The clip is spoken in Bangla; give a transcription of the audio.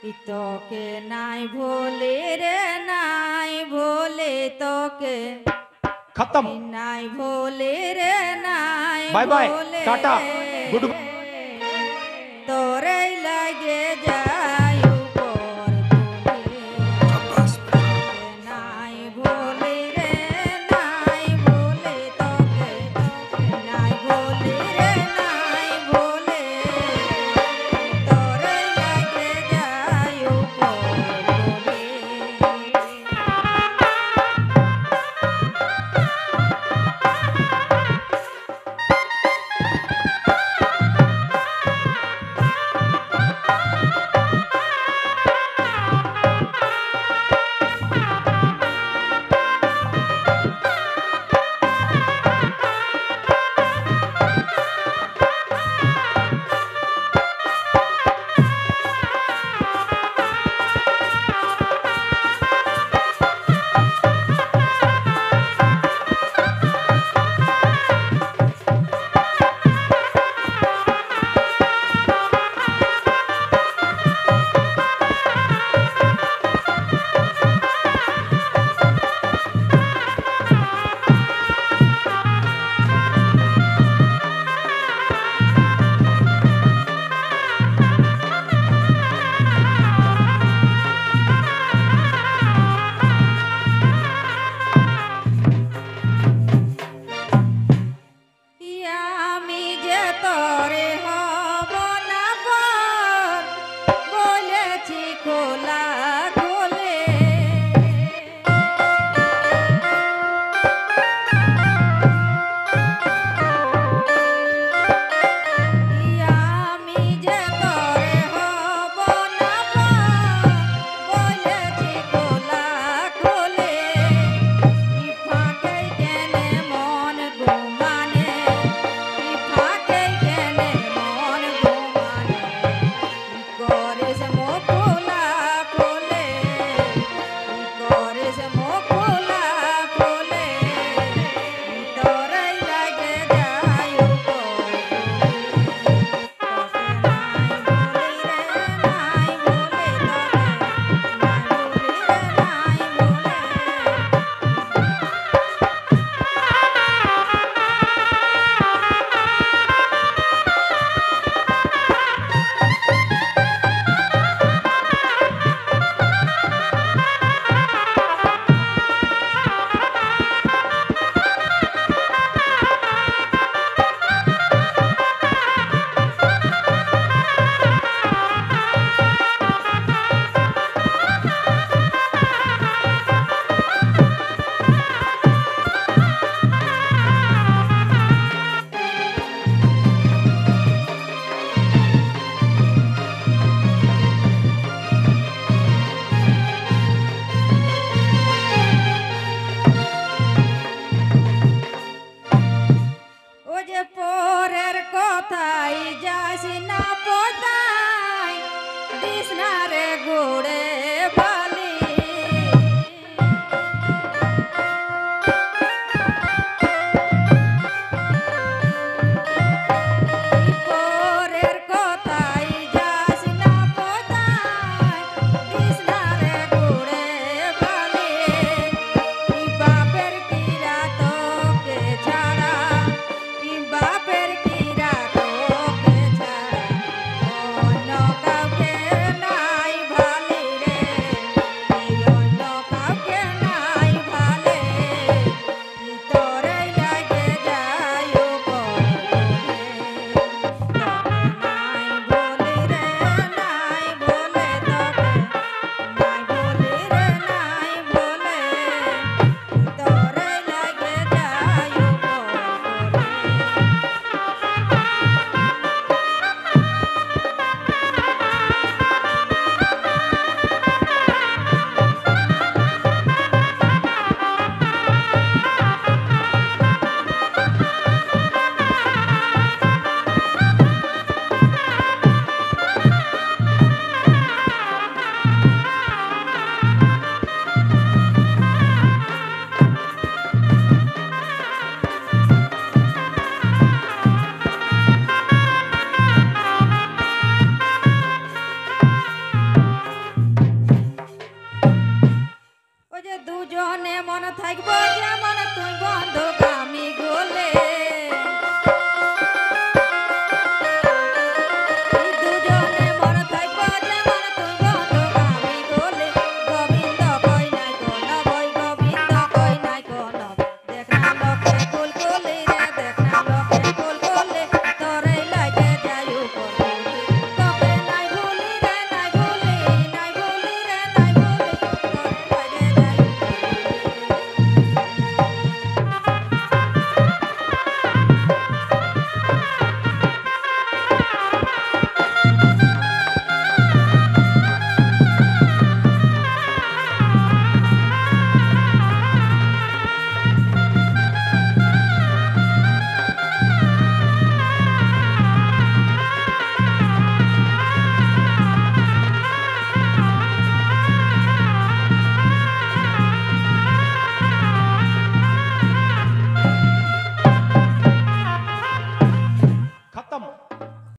তোকে নাই ভোলে রে নাই ভোলে তোকে खत्म নাই ভোলে রে নাই बाय बाय ভোলে टाटा गुड তোরে লাগে যাই উপর ভোলে তোকে নাই ভোলে রে নাই ভোলে তোকে নাই ভোলে রে নাই ভোলে তোরে লাগে যাই উপর ভোলে আমি যে তরে হব না পর বলেছি খোলা খোলে আমি যে তরে হব না পর বলেছি খোলা খোলে ফাঁকে কেনে মন ঘুমানে ফাঁকে কেনে মন ঘুমানে করে সে মোলা খোলে করে সে মোলা খোলে তোরাই লাগে যাই উপর নাই বলে ও যে পরের কথাই যাস না পতাই দিস না রে